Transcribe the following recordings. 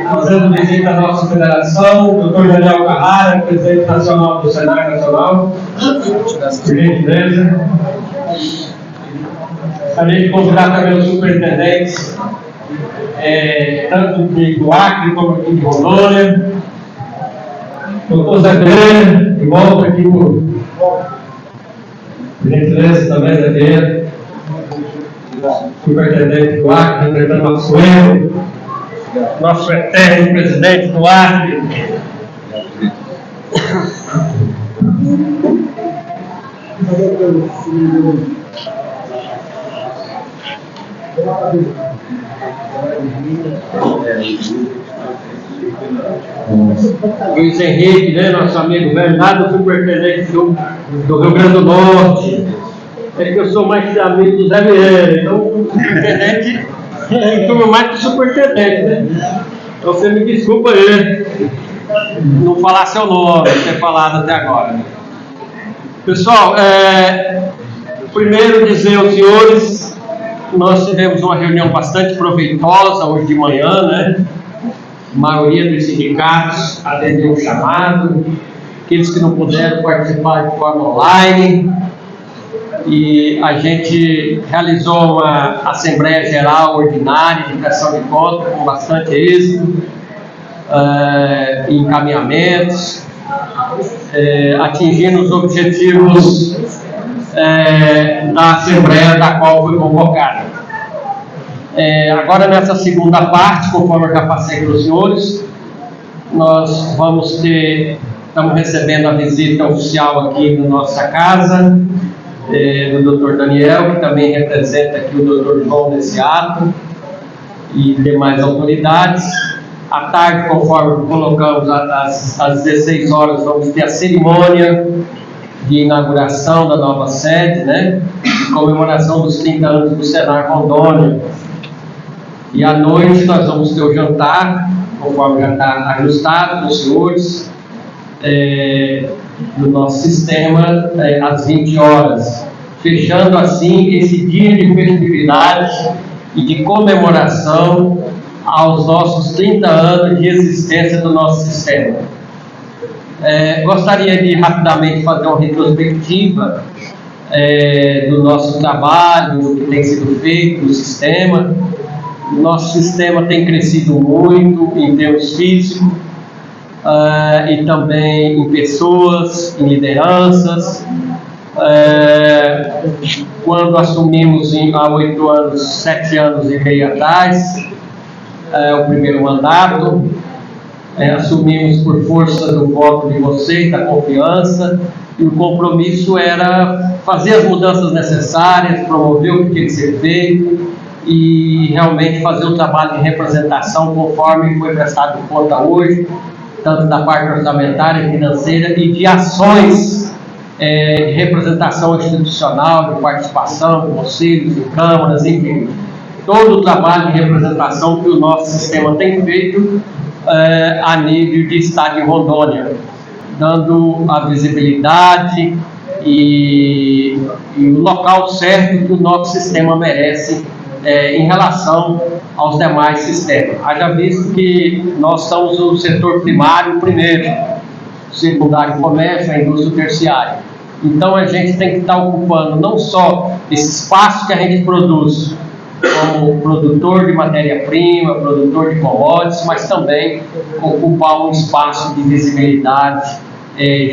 fazendo visita à nossa federação, o Dr. Daniel Carrara, presidente nacional do Senar Nacional, por gentileza. Gostaria de convidar também os superintendentes, tanto do Acre como aqui de Rondônia. Doutor Zé Pereira, de volta aqui por gentileza também, Zé Pereira. Superintendente do Acre, representando o Suelo. Nosso eterno presidente do Acre. Luiz Henrique, né, nosso amigo velho, lá do superintendente do Rio Grande do Norte. É que eu sou mais amigo do Zé Vieira, então o superintendente turma mais que o superintendente, né? Então você me desculpa aí não falar seu nome, ter falado até agora. Pessoal, primeiro dizer aos senhores, nós tivemos uma reunião bastante proveitosa hoje de manhã, né? A maioria dos sindicatos atendeu o chamado, aqueles que não puderam participar de forma online, e a gente realizou uma Assembleia Geral Ordinária de prestação de contas com bastante êxito, encaminhamentos, atingindo os objetivos da Assembleia da qual foi convocada. Agora, nessa segunda parte, conforme eu já passei para os senhores, nós estamos recebendo a visita oficial aqui na nossa casa, do Dr. Daniel, que também representa aqui o Dr. João nesse ato, e demais autoridades. À tarde, conforme colocamos, às 16 horas, vamos ter a cerimônia de inauguração da nova sede, né? De comemoração dos 30 anos do Senar Rondônia. E à noite nós vamos ter o jantar, conforme já está ajustado com os senhores, do nosso sistema, às 20 horas. Fechando assim esse dia de festividade e de comemoração aos nossos 30 anos de existência do nosso sistema. Gostaria de rapidamente fazer uma retrospectiva do nosso trabalho, do que tem sido feito no sistema. O nosso sistema tem crescido muito em termos físicos e também em pessoas, em lideranças. Quando assumimos há 7 anos e meio atrás, o primeiro mandato, assumimos por força do voto de vocês, da confiança, e o compromisso era fazer as mudanças necessárias, promover o que tinha que ser feito e realmente fazer o trabalho de representação conforme foi prestado conta hoje, tanto da parte orçamentária, financeira e de ações de representação institucional, de participação, conselhos, de câmaras, enfim, todo o trabalho de representação que o nosso sistema tem feito a nível de estado de Rondônia, dando a visibilidade e o local certo que o nosso sistema merece em relação aos demais sistemas. Haja visto que nós somos o setor primário primeiro, secundário comércio, a indústria terciária. Então a gente tem que estar ocupando não só esse espaço que a gente produz como produtor de matéria-prima, produtor de commodities, mas também ocupar um espaço de visibilidade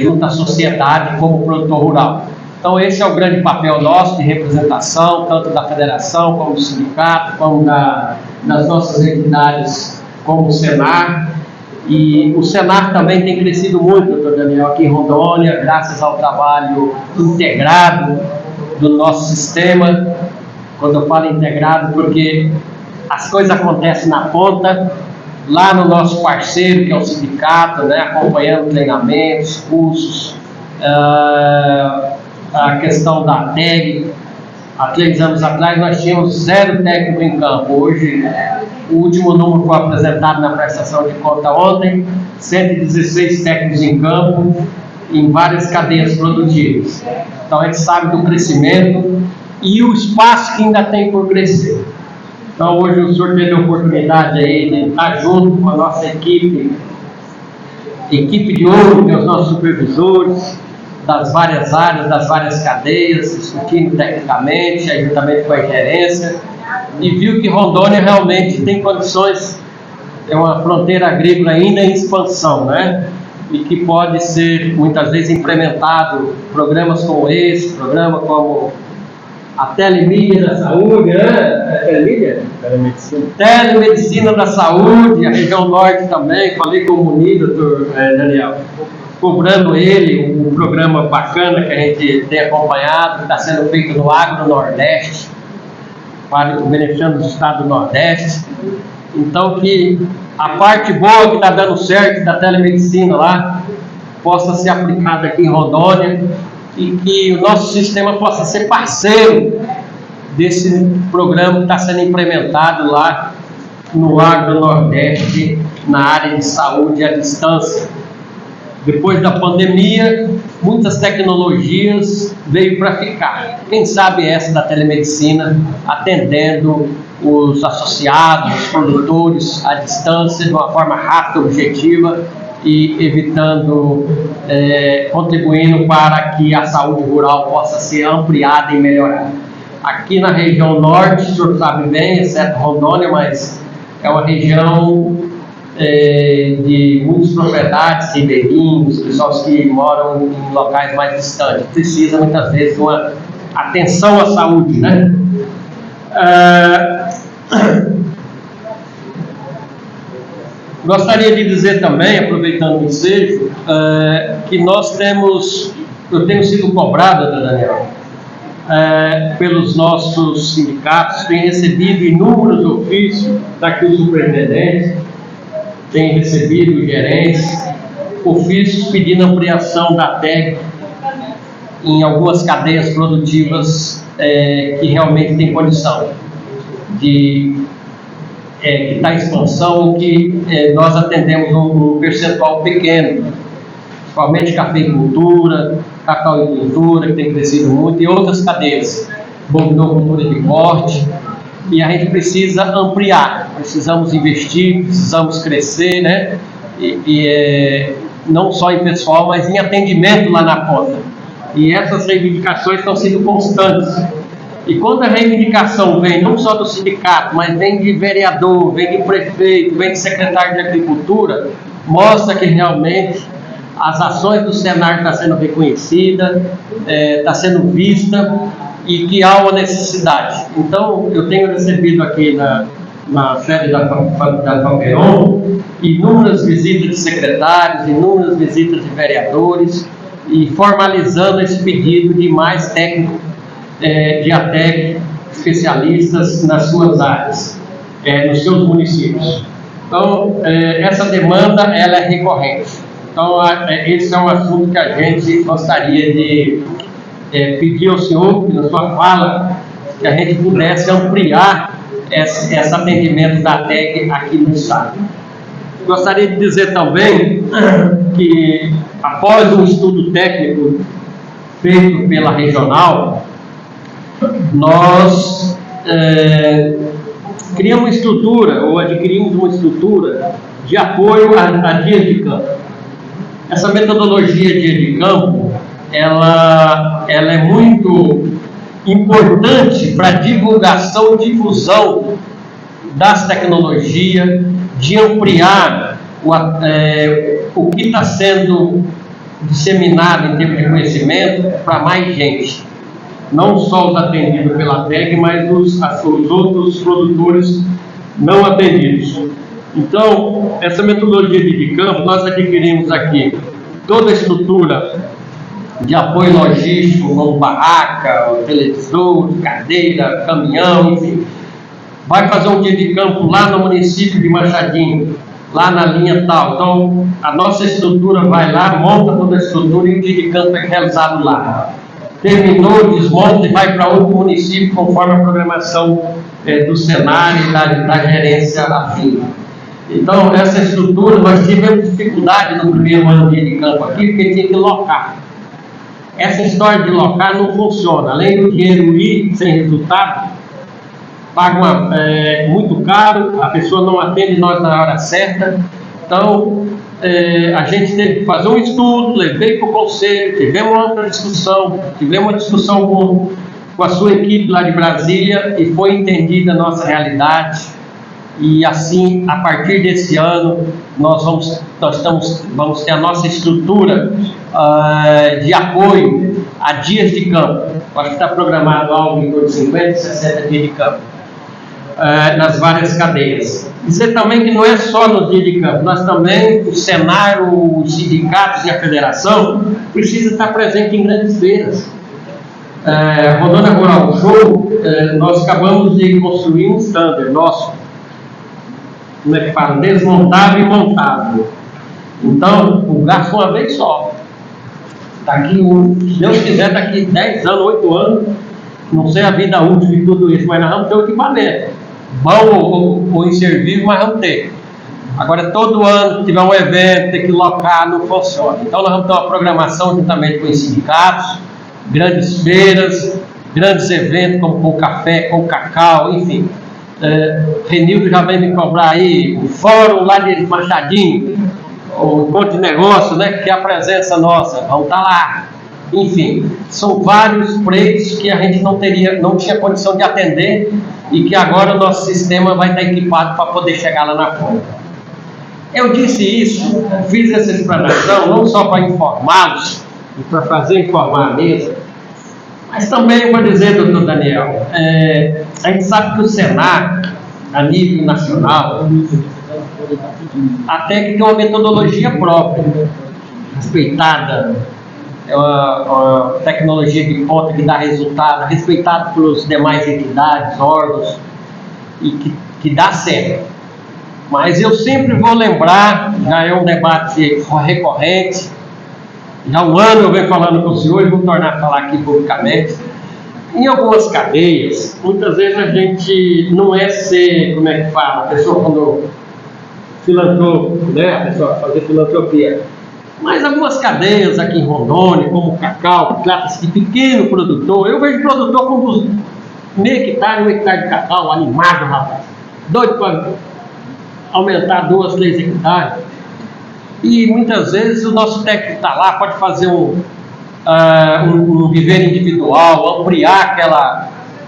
junto à sociedade como produtor rural. Então esse é o grande papel nosso de representação, tanto da federação, como do sindicato, como das nossas entidades, como o Senar. E o Senar também tem crescido muito, doutor Daniel, aqui em Rondônia, graças ao trabalho integrado do nosso sistema. Quando eu falo integrado, porque as coisas acontecem na ponta, lá no nosso parceiro, que é o sindicato, né, acompanhando treinamentos, cursos, a questão da TEG. Há 3 anos atrás nós tínhamos 0 técnico em campo. Hoje, o último número foi apresentado na prestação de conta ontem, 116 técnicos em campo, em várias cadeias produtivas. Então a gente sabe do crescimento e o espaço que ainda tem por crescer. Então hoje o senhor teve a oportunidade aí de estar junto com a nossa equipe de ouro, que é os nossos supervisores das várias áreas, das várias cadeias, discutindo tecnicamente, juntamente com a gerência, e viu que Rondônia realmente tem condições, é uma fronteira agrícola ainda em expansão, né? E que pode ser muitas vezes implementado programas como esse, programa como a telemídia da saúde, né? Telemídia? Telemedicina da saúde, a região norte também, falei com o Munir, doutor Daniel, cobrando ele um programa bacana que a gente tem acompanhado, que está sendo feito no Agro Nordeste, beneficiando o estado do Nordeste. Então que a parte boa que está dando certo da telemedicina lá possa ser aplicada aqui em Rondônia e que o nosso sistema possa ser parceiro desse programa que está sendo implementado lá no Agro Nordeste, na área de saúde à distância. Depois da pandemia, muitas tecnologias veio para ficar. Quem sabe essa da telemedicina, atendendo os associados, os produtores à distância, de uma forma rápida, objetiva e evitando, contribuindo para que a saúde rural possa ser ampliada e melhorada. Aqui na região norte, o senhor sabe bem, exceto Rondônia, mas é uma região de muitas propriedades, ribeirinhos, pessoas que moram em locais mais distantes, precisa muitas vezes de uma atenção à saúde, né? Gostaria de dizer também, aproveitando o ensejo, que eu tenho sido cobrado, Daniel, pelos nossos sindicatos, tem recebido inúmeros ofícios daqui os superintendentes, tem recebido gerentes, ofícios pedindo ampliação da TEG em algumas cadeias produtivas que realmente tem condição de que está em expansão, que nós atendemos um percentual pequeno, principalmente cafeicultura, cacauicultura, que tem crescido muito, e outras cadeias, bovinocultura de corte, e a gente precisa ampliar, precisamos investir, precisamos crescer, né? Não só em pessoal, mas em atendimento lá na ponta. E essas reivindicações estão sendo constantes. E quando a reivindicação vem não só do sindicato, mas vem de vereador, vem de prefeito, vem de secretário de agricultura, mostra que realmente as ações do Senar estão sendo reconhecidas, está sendo vista e que há uma necessidade. Então, eu tenho recebido aqui na sede da Falqueiron inúmeras visitas de secretários, inúmeras visitas de vereadores e formalizando esse pedido de mais técnicos de ATEC, especialistas nas suas áreas, nos seus municípios. Então, essa demanda ela é recorrente. Então, esse é um assunto que a gente gostaria de pedir ao senhor, que na sua fala, que a gente pudesse ampliar esse atendimento da ATEC aqui no estado. Gostaria de dizer também que, após um estudo técnico feito pela regional, nós criamos uma estrutura, ou adquirimos uma estrutura de apoio a dias de campo. Essa metodologia de dia de campo, ela é muito importante para divulgação e difusão das tecnologias, de ampliar o que está sendo disseminado em termos de conhecimento para mais gente. Não só os atendidos pela TEG, mas os outros produtores não atendidos. Então, essa metodologia de campo, nós adquirimos aqui toda a estrutura de apoio logístico, como barraca, televisor, cadeira, caminhão, enfim. Vai fazer um dia de campo lá no município de Machadinho, lá na linha tal. Então, a nossa estrutura vai lá, monta toda a estrutura e o dia de campo é realizado lá. Terminou, desmonta e vai para outro município, conforme a programação do Senar e da gerência afim. Então, essa estrutura, nós tivemos dificuldade no primeiro ano de campo aqui, porque tinha que locar. Essa história de locar não funciona. Além do dinheiro ir sem resultado, paga muito caro, a pessoa não atende nós na hora certa. Então, a gente teve que fazer um estudo, levei para o conselho, tivemos uma discussão com a sua equipe lá de Brasília e foi entendida a nossa realidade. E assim, a partir desse ano, nós vamos ter a nossa estrutura de apoio a dias de campo. Acho que está programado algo em torno de 50, 60 dias de campo nas várias cadeias. Dizer também que não é só no dia de campo, nós também, o Senar, os sindicatos e a federação precisa estar presente em grandes feiras. Rondônia Rural Show, nós acabamos de construir um standard nosso, como é que fala? Desmontável e montável. Então, o gasto uma vez só. Daqui, se Deus quiser, daqui 10 anos, 8 anos, não sei a vida útil de tudo isso, mas nós vamos ter o equipamento. Bom ou inservível, mas vamos ter. Agora, todo ano que tiver um evento, tem que locar, não funciona. Então, nós vamos ter uma programação juntamente com os sindicatos, grandes feiras, grandes eventos, como com o café, com o cacau, enfim. Renildo já vem me cobrar aí o fórum lá de Machadinho, o encontro de negócio, né, que é a presença nossa, vamos estar lá. Enfim, são vários preços que a gente não tinha condição de atender e que agora o nosso sistema vai estar equipado para poder chegar lá na ponta. Eu disse isso, fiz essa explanação não só para informá-los e para fazer informar a mesa, mas também para dizer, doutor Daniel, a gente sabe que o Senar, a nível nacional, até que tem uma metodologia própria, respeitada, é uma tecnologia de ponta que dá resultado, respeitada pelas demais entidades, órgãos, e que dá certo. Mas eu sempre vou lembrar, já é um debate recorrente, já há um ano eu venho falando com o senhor e vou tornar a falar aqui publicamente. Em algumas cadeias, muitas vezes a gente não como é que fala, a pessoa quando filantropo, né, a pessoa fazer filantropia. Mas algumas cadeias aqui em Rondônia, como o cacau, que trata-se de pequeno produtor, eu vejo produtor com meio hectare de cacau, animado, rapaz, doido para aumentar 2, 3 hectares. E muitas vezes o nosso técnico está lá, pode fazer um viveiro individual, ampliar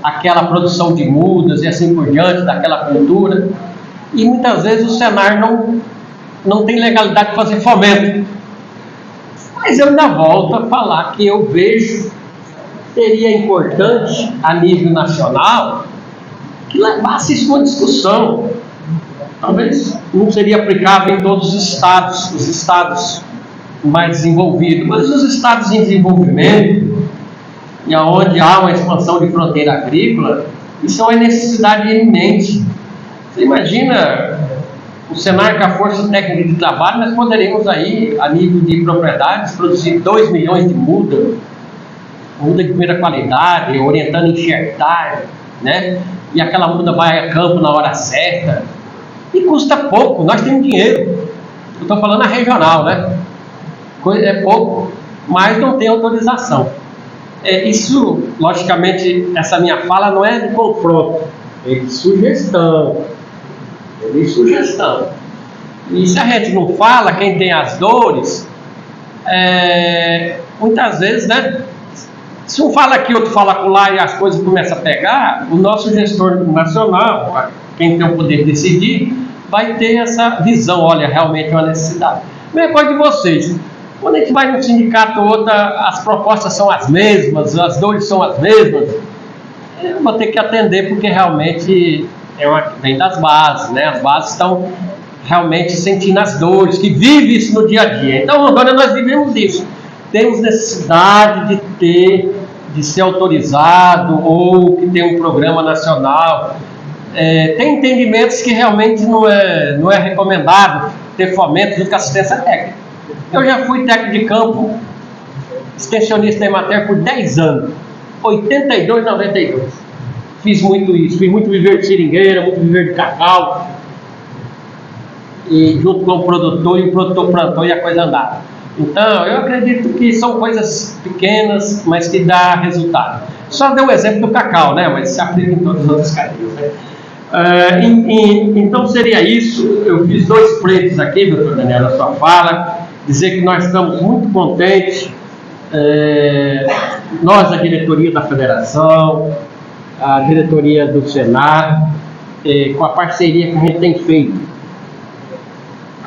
aquela produção de mudas e assim por diante, daquela cultura. E muitas vezes o Senar não tem legalidade de fazer fomento. Mas eu ainda volto a falar que eu vejo seria importante, a nível nacional, que levasse isso uma discussão. Talvez não seria aplicável em todos os estados mais desenvolvidos, mas os estados em desenvolvimento, e onde há uma expansão de fronteira agrícola, isso é uma necessidade iminente. Você imagina o Senar com a força técnica de trabalho, nós poderíamos aí, a nível de propriedades, produzir 2 milhões de muda de primeira qualidade, orientando enxertar, né? E aquela muda vai a campo na hora certa. E custa pouco, nós temos dinheiro. Eu estou falando a regional, né? É pouco, mas não tem autorização. Isso, logicamente, essa minha fala não é de confronto, é de sugestão. E se a gente não fala, quem tem as dores, muitas vezes, né? Se um fala aqui, outro fala lá e as coisas começam a pegar, o nosso gestor nacional, quem tem o poder de decidir, vai ter essa visão, olha, realmente é uma necessidade. Mesma coisa de vocês. Quando a gente vai num sindicato ou outro, as propostas são as mesmas, as dores são as mesmas, eu vou ter que atender porque realmente vem das bases, né? As bases estão realmente sentindo as dores, que vivem isso no dia a dia. Então, agora nós vivemos isso. Temos necessidade de ser autorizado ou que tem um programa nacional. Tem entendimentos que realmente não é recomendado ter fomento junto com assistência técnica. Eu já fui técnico de campo, extensionista da Emater por 10 anos, 82, 92. Fiz muito isso, fiz muito viver de seringueira, muito viver de cacau, e junto com o produtor, e o produtor plantou e a coisa andava. Então, eu acredito que são coisas pequenas, mas que dá resultado. Só deu o exemplo do cacau, né? Mas se aplica em todas as outras cadeias, né? Então seria isso. Eu fiz 2 pleitos aqui, doutor Daniel, na sua fala, dizer que nós estamos muito contentes, nós, a diretoria da federação, a diretoria do Senado, com a parceria que a gente tem feito.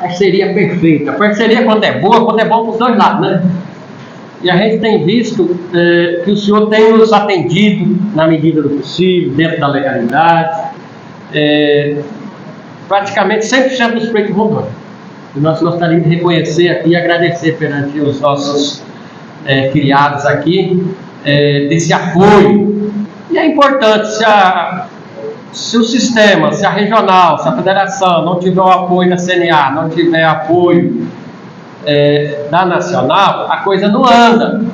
Parceria perfeita. Parceria quando é bom para os dois lados, né? E a gente tem visto que o senhor tem nos atendido na medida do possível, dentro da legalidade, praticamente 100% dos pleitos de Rondônia. E nós gostaríamos de reconhecer aqui e agradecer perante os nossos filiados aqui desse apoio. E é importante, se o sistema, se a regional, se a federação não tiver o apoio da CNA, não tiver apoio da nacional, a coisa não anda.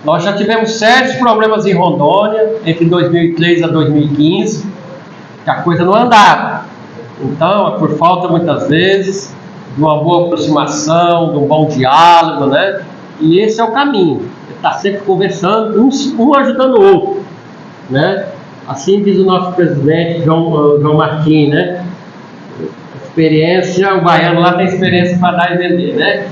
Nós já tivemos sérios problemas em Rondônia entre 2003 a 2015, que a coisa não andava. Então, é por falta muitas vezes de uma boa aproximação, de um bom diálogo, né? E esse é o caminho. Está sempre conversando, um ajudando o outro, né? Assim diz o nosso presidente João Martins, né? Experiência, o baiano lá tem experiência para dar e vender, né?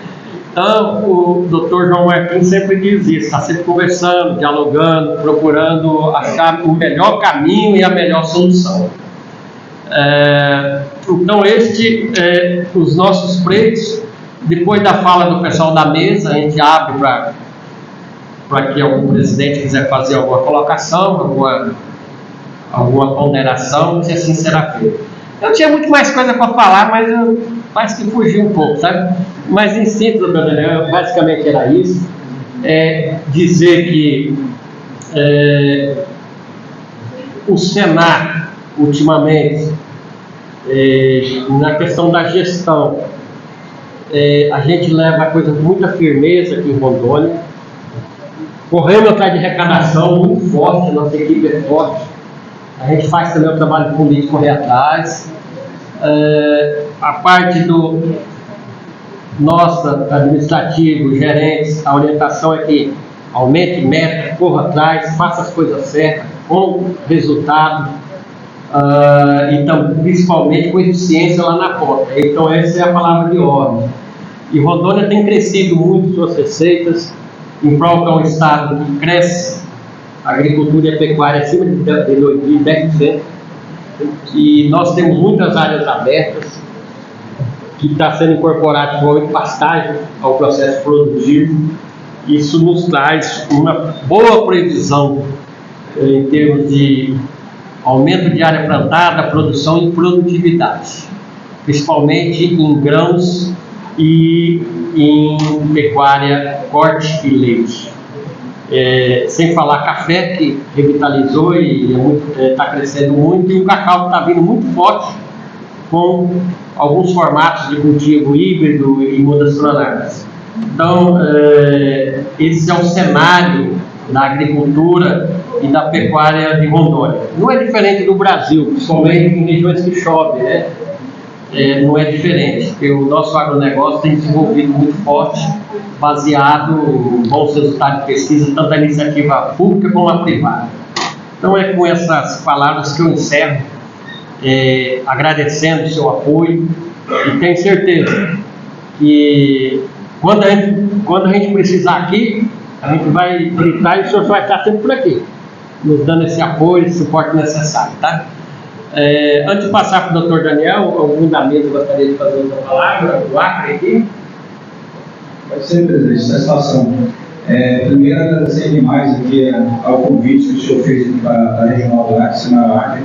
Então, o doutor João Martins sempre diz isso, está sempre conversando, dialogando, procurando achar o melhor caminho e a melhor solução. Então, os nossos pleitos, depois da fala do pessoal da mesa, a gente abre para que algum presidente quiser fazer alguma colocação, alguma ponderação, se assim será feito. Eu tinha muito mais coisa para falar, mas parece que fugiu um pouco, sabe? Mas em síntese, doutor Daniel, basicamente era isso. Dizer que o Senado, ultimamente, na questão da gestão, a gente leva a coisa com muita firmeza aqui em Rondônia. Corremos atrás de arrecadação muito forte, a nossa equipe é forte. A gente faz também o trabalho político correr atrás. A parte nossa, administrativo, gerentes, a orientação é que aumente meta, corra atrás, faça as coisas certas, com resultado, então, principalmente com eficiência lá na ponta. Então, essa é a palavra de ordem. E Rondônia tem crescido muito suas receitas, em prol que é um estado que cresce, a agricultura e a pecuária acima de 10%, e nós temos muitas áreas abertas, que está sendo incorporado principalmente pastagem ao processo produtivo. Isso nos traz uma boa previsão em termos de aumento de área plantada, produção e produtividade, principalmente em grãos e em pecuária, corte e leite. Sem falar café, que revitalizou e está crescendo muito, e o cacau está vindo muito forte, com alguns formatos de cultivo híbrido e mudas cronárias. Então, esse é o cenário da agricultura e da pecuária de Rondônia. Não é diferente do Brasil, principalmente em regiões que chove, né? Não é diferente, porque o nosso agronegócio tem desenvolvido muito forte, baseado em bons resultados de pesquisa, tanto a iniciativa pública como a privada. Então, é com essas palavras que eu encerro, agradecendo o seu apoio, e tenho certeza que quando a gente precisar aqui, a gente vai gritar e o senhor vai estar sempre por aqui, nos dando esse apoio, esse suporte necessário, tá? Antes de passar para o doutor Daniel, algum da mesa gostaria de fazer outra palavra, o Acre aqui? Pode ser, presidente, satisfação. Primeiro, agradecer demais aqui ao convite que o senhor fez para a Regional do Acre, Senado Acre,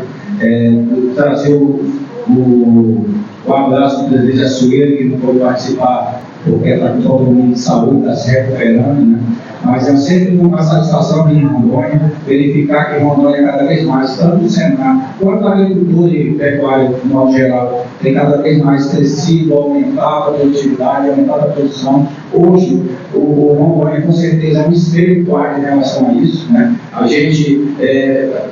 trazer o abraço do presidente Açoeira, que não pôde participar porque está com todo mundo de saúde, está se recuperando, né? Mas é sempre uma satisfação aqui em Rondônia, verificar que Rondônia cada vez mais, tanto o Senado quanto a agricultura e pecuária, de modo geral, tem cada vez mais crescido, aumentado a produtividade, aumentado a produção. Hoje, o Rondônia com certeza é um espelho em relação a isso, né? A gente,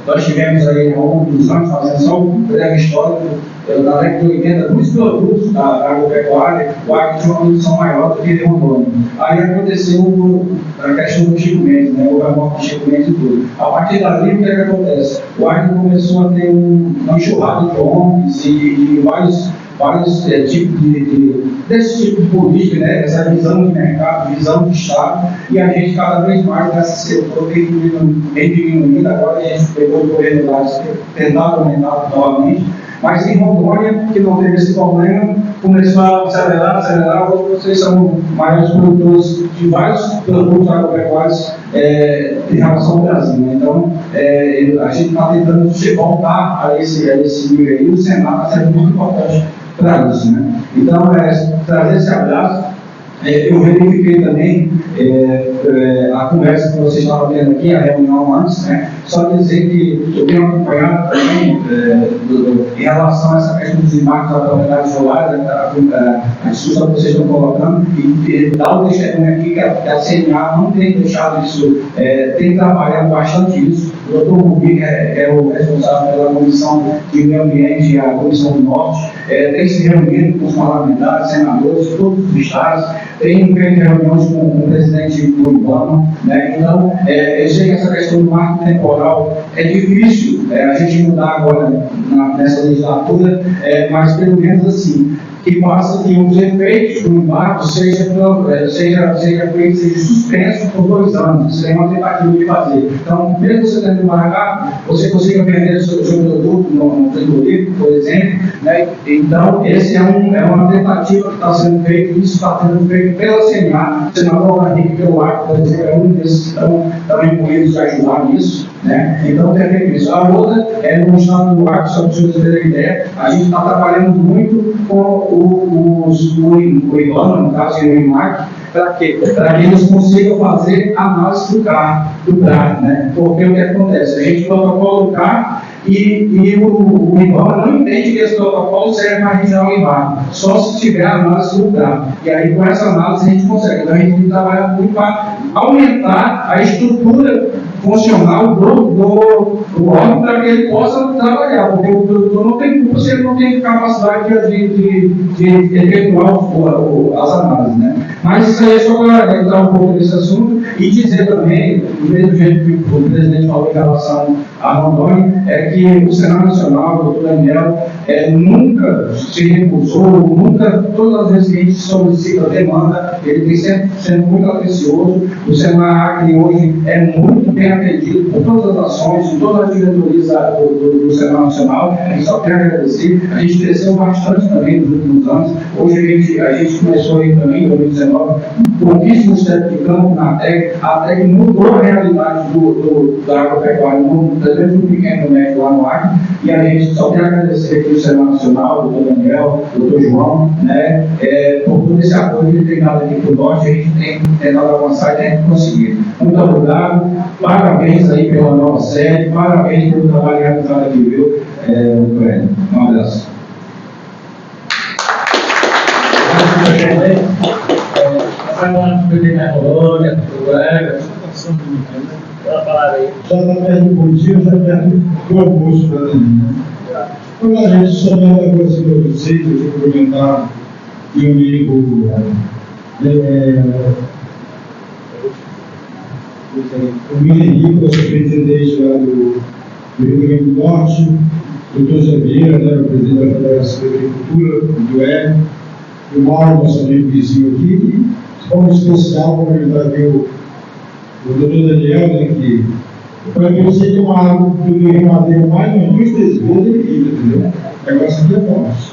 nós tivemos aí ao longo dos anos, fazendo só um breve histórico, na década de 80, muitos produtos da agropecuária, o Acre tinha uma produção maior do que Rondônia. Aí aconteceu a questão do Chico Mendes, né? O amor do Chico Mendes e tudo. A partir dali, o que acontece? O Acre começou a ter uma enxurrada de ONGs e vários tipos desse tipo de política, né? Essa visão de mercado, visão de Estado, e a gente cada vez mais nessa setor tem diminuído. Agora a gente pegou o governo lá, tentar aumentar novamente, mas em Rondônia, que não teve esse problema, começou a acelerar. Hoje vocês são maiores produtores de vários produtos agropecuários em relação ao Brasil, né? Então, a gente está tentando voltar a esse nível aí. O Senado está sendo muito importante para isso, né? Então, trazer esse abraço. Eu verifiquei também a conversa que vocês estavam tendo aqui, a reunião antes, né? Só dizer que eu tenho acompanhado também em relação a essa questão dos impactos da propriedade solar, a discussão que vocês estão colocando, e dar o testemunho aqui que a CNA não tem deixado isso, tem trabalhado bastante isso. O doutor Rubi, que é o responsável pela Comissão de Meio Ambiente e a Comissão do Norte, tem se reunido com os parlamentares, senadores, todos os estados, tem feito reuniões com o presidente do Ibama, né? Então, eu sei que essa questão do marco temporal é difícil a gente mudar agora nessa legislatura, mas pelo menos assim, que faça que os efeitos do embargo seja suspenso por 2 anos. Isso é uma tentativa de fazer. Então, mesmo você tendo embargado, você consiga vender o seu produto no frigorífico, por exemplo, né? Então, esse é uma tentativa que está sendo feita, e isso está sendo feito pela CNA, o senador Henrique pelo Acre, por exemplo, é um desses que estão também incluídos a ajudar nisso, né? Então, tem feito isso. A outra no estado do Acre, só para vocês terem ideia, a gente está trabalhando muito com o Ibama, no caso, e o IMAC, para quê? Para que eles consigam fazer análise do prato, né? Porque o que acontece? A gente protocola o carro e o Ibama não entende que esse protocolo serve para a região Ibama, só se tiver a análise do prato. E aí, com essa análise, a gente consegue. Então, a gente tem que trabalhar muito para aumentar a estrutura funcional do órgão para que ele possa trabalhar, porque o produtor não tem culpa se ele não tem capacidade de efetuar as análises, né? Mas isso aí é só para entrar um pouco nesse assunto e dizer também, do mesmo jeito que o presidente falou em relação a Rondônia, é que o Senado Nacional, o doutor Daniel, nunca se recusou, todas as vezes que a gente solicita demanda, ele tem sempre sendo muito atencioso. O Senado Acre hoje é muito bem atendido por todas as ações, por todas as diretorias do Senado Nacional. A gente só quer agradecer. A gente cresceu bastante também nos últimos anos. Hoje a gente começou aí também em 2019, pouquíssimos tempos de campo na TEC, até que mudou a realidade da agropecuária, mesmo do pequeno médio lá no Acre, e a gente só quer agradecer aqui o Senado Nacional, o doutor Daniel, o doutor João, né, por todo esse apoio que ele tem dado aqui para o Norte. A gente tem tentado avançar e tem conseguido. Muito obrigado, parabéns aí pela nova série, parabéns pelo trabalho realizado aqui, viu? Um abraço. Já está perto do bom dia, já perto do almoço para mim. Quando a gente souber uma coisa para vocês, eu vou comentar de um amigo, o Henrique, o superintendente lá do Rio Grande do Norte, o doutor Zé Vieira, né, o presidente da Federação de Agricultura, do ER, o Mauro, nosso amigo vizinho aqui, e de forma especial, para ajudar aqui o doutor Daniel, né, que eu sei que uma água do Rio Madeira mais umas 2, 3 vezes ele entendeu? O negócio aqui é forte.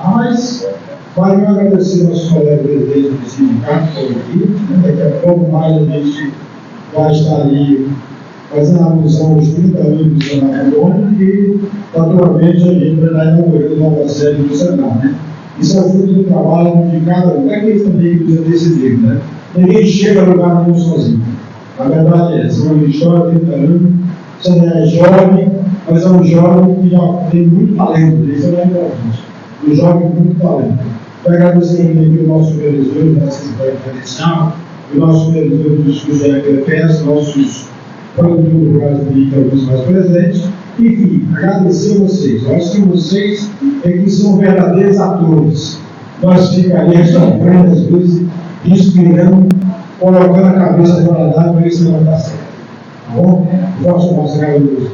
Mas, vale agradecer ao nosso colega presidente do sindicato que estão aqui, né? Daqui a pouco mais a gente vai estar ali fazendo a alusão aos 30 anos do Senado Rondônia e, naturalmente, a gente vai estar inaugurando a nova sede do Senado, né? Isso é fruto do trabalho de cada um, daqueles também que precisa decidir, né? Ninguém chega a lugar nenhum sozinho. A verdade é essa, uma história de 30 anos, você é jovem, mas é um jovem que já tem muito talento, isso é importante. Um jovem com muito talento. Quero agradecer aqui o nosso supervisor da Assembleia Federal, o nosso supervisor do discurso da EPS, nossos produtores rurais e alguns mais presentes, Enfim, agradecer a vocês. Eu acho que vocês é que são verdadeiros atores. Nós ficaríamos sofrendo, às vezes, inspirando, colocando a cabeça para lá para ver se não vai dar certo. Tá bom? Forte abraço, agradeço.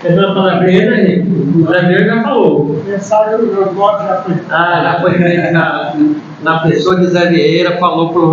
Fernando Palavreira, o brasileiro já falou. Mensagem do meu voto já foi. Já foi feito na pessoa de Zé Vieira, falou por